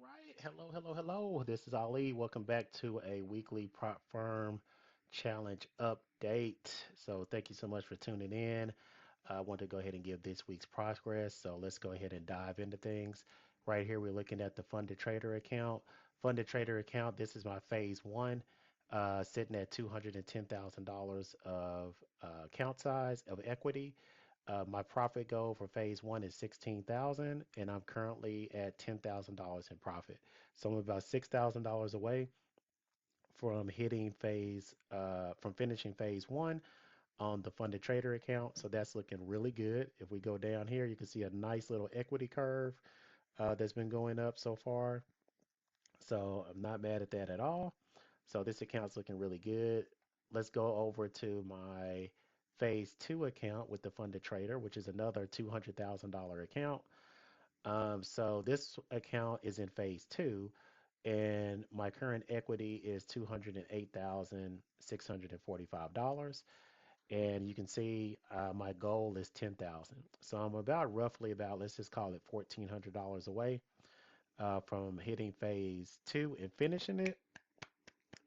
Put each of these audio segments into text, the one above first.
right. Hello, hello, hello. This is Ali. Welcome back to a weekly Prop Firm Challenge update. So, thank you so much for tuning in. I want to go ahead and give this week's progress. So, let's go ahead and dive into things. Right here, we're looking at the Funded Trader account. Funded Trader account, this is my phase one, sitting at $210,000 of account size of equity. My profit goal for phase one is 16,000, and I'm currently at $10,000 in profit. So I'm about $6,000 away from finishing phase one on the funded trader account. So that's looking really good. If we go down here, you can see a nice little equity curve that's been going up so far. So I'm not mad at that at all. So this account's looking really good. Let's go over to my phase two account with the funded trader, which is another $200,000 account. So this account is in phase two, and my current equity is $208,645. And you can see my goal is 10,000. So I'm about roughly about, let's just call it $1,400 away from hitting phase two and finishing it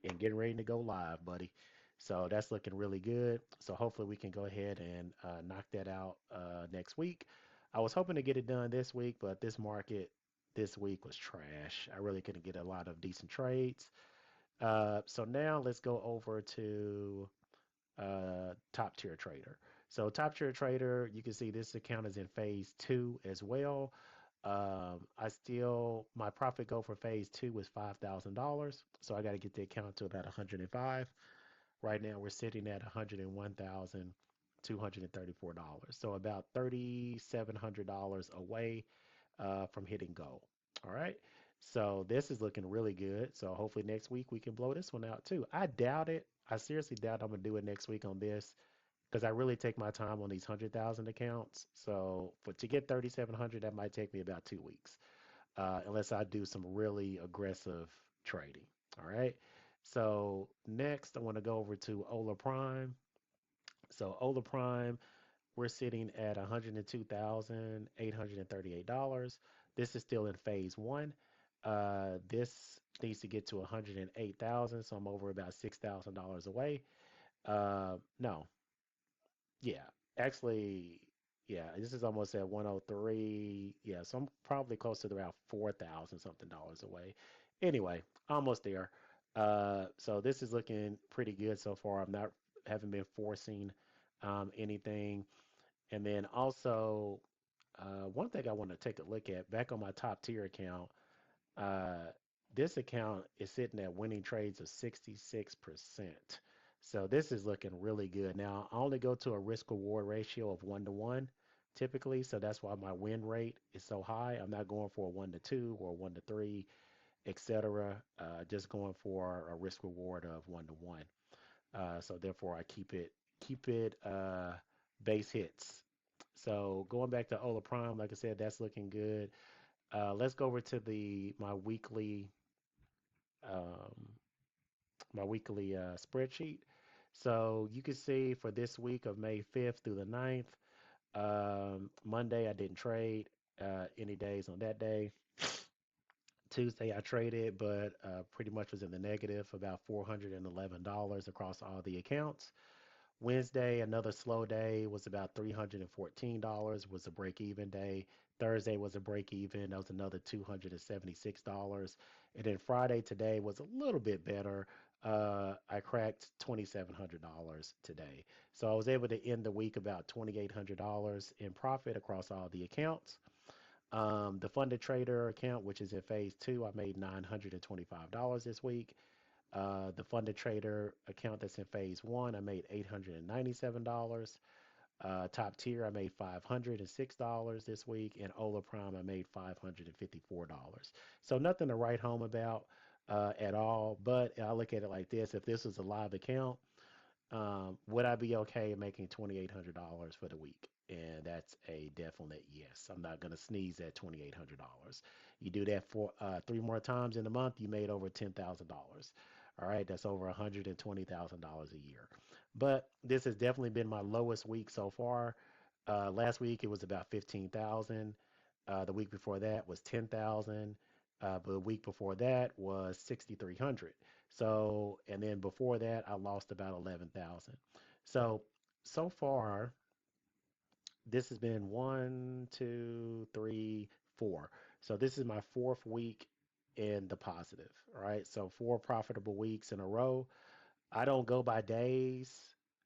and getting ready to go live, buddy. So that's looking really good. So hopefully we can go ahead and knock that out next week. I was hoping to get it done this week, but this market this week was trash. I really couldn't get a lot of decent trades. So now let's go over to top tier trader. So top tier trader, you can see this account is in phase two as well. My profit goal for phase two was $5,000. So I got to get the account to about 105. Right now we're sitting at $101,234. So about $3,700 away from hitting goal. All right. So this is looking really good. So hopefully next week we can blow this one out too. I doubt it. I seriously doubt I'm gonna do it next week on this because I really take my time on these 100,000 accounts. So for to get 3,700, that might take me about 2 weeks, unless I do some really aggressive trading. All right. So next, I want to go over to Ola Prime. So Ola Prime, we're sitting at $102,838. This is still in phase one. This needs to get to 108,000, so I'm over about $6,000 away. No, yeah, actually, yeah, this is almost at 103. Yeah, so I'm probably close to around 4,000 something dollars away. Anyway, almost there. So this is looking pretty good so far. I'm not haven't been forcing anything. And then also, one thing I want to take a look at back on my top tier account, uh, this account is sitting at winning trades of 66%. So this is looking really good. Now, I only go to a risk reward ratio of 1 to 1 typically. So that's why my win rate is so high. I'm not going for a 1 to 2 or 1 to 3, etc. Just going for a risk reward of 1 to 1. So therefore, I keep it base hits. So going back to Ola Prime, like I said, that's looking good. Let's go over to the um, my weekly spreadsheet. So you can see for this week of May 5th through the 9th, Monday I didn't trade any days on that day. Tuesday I traded, but pretty much was in the negative, about $411 across all the accounts. Wednesday, another slow day, was about $314, was a break even day. Thursday was a break even. That was another $276. And then Friday today was a little bit better. I cracked $2,700 today. So I was able to end the week about $2,800 in profit across all the accounts. The funded trader account, which is in phase two, I made $925 this week. The funded trader account that's in phase one, I made $897. Top tier, I made $506 this week. And Ola Prime, I made $554. So nothing to write home about at all. But I look at it like this: if this was a live account, would I be okay making $2,800 for the week? And that's a definite yes. I'm not going to sneeze at $2,800. You do that for 3 more times in a month, you made over $10,000. All right, that's over $120,000 a year. But this has definitely been my lowest week so far. Last week it was about 15,000. The week before that was 10,000. But the week before that was 6,300. So, and then before that, I lost about 11,000. So, so far, this has been one, two, three, four. So this is my fourth week in the positive, right? So four profitable weeks in a row. I don't go by days.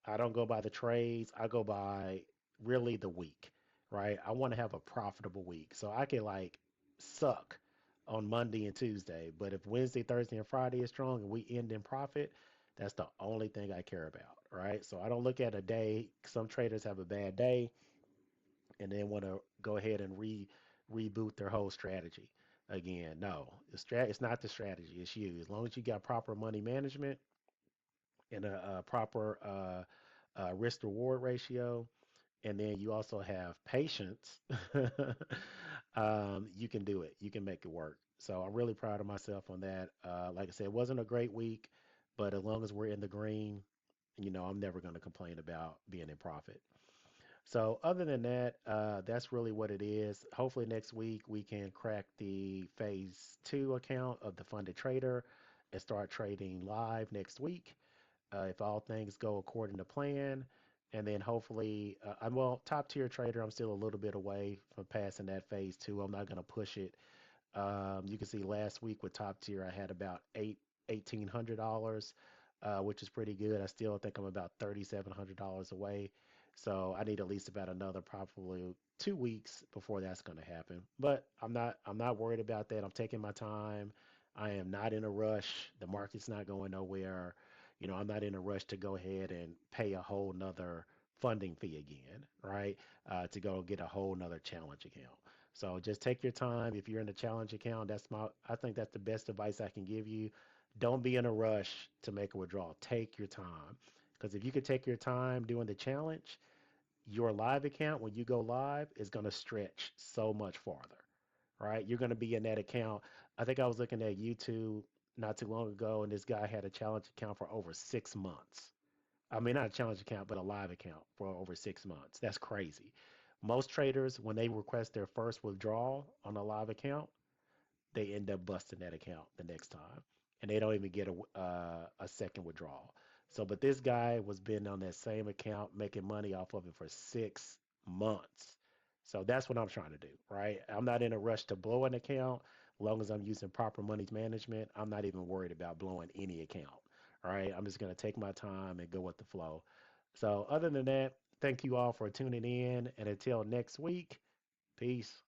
I don't go by the trades. I go by really the week, right? I want to have a profitable week. So I can like suck on Monday and Tuesday, but if Wednesday, Thursday, and Friday is strong and we end in profit, that's the only thing I care about, right? So I don't look at a day. Some traders have a bad day and then want to go ahead and reboot their whole strategy again. No, it's not the strategy. It's you. As long as you got proper money management and a proper risk reward ratio, and then you also have patience, you can do it. You can make it work. So I'm really proud of myself on that. Like I said, it wasn't a great week, but as long as we're in the green, I'm never going to complain about being in profit. So other than that, that's really what it is. Hopefully next week we can crack the phase two account of the funded trader and start trading live next week. If all things go according to plan. And then hopefully, I'm well, top tier trader. I'm still a little bit away from passing that phase two. I'm not going to push it. You can see last week with top tier, I had about $1,800, which is pretty good. I still think I'm about $3,700 away. So I need at least about another probably 2 weeks before that's going to happen. But I'm not worried about that. I'm taking my time. I am not in a rush. The market's not going nowhere. I'm not in a rush to go ahead and pay a whole nother funding fee again, right? To go get a whole nother challenge account. So just take your time. If you're in the challenge account, I think that's the best advice I can give you. Don't be in a rush to make a withdrawal. Take your time. Because if you could take your time doing the challenge, your live account, when you go live, is going to stretch so much farther, right? You're going to be in that account. I think I was looking at YouTube not too long ago, and this guy had a challenge account for over 6 months. I mean, not a challenge account, but a live account for over 6 months. That's crazy. Most traders, when they request their first withdrawal on a live account, they end up busting that account the next time, and they don't even get a second withdrawal. So, but this guy was been on that same account making money off of it for 6 months. So that's what I'm trying to do, right? I'm not in a rush to blow an account. As long as I'm using proper money management, I'm not even worried about blowing any account. All right, I'm just gonna take my time and go with the flow. So, other than that, thank you all for tuning in, and until next week, peace.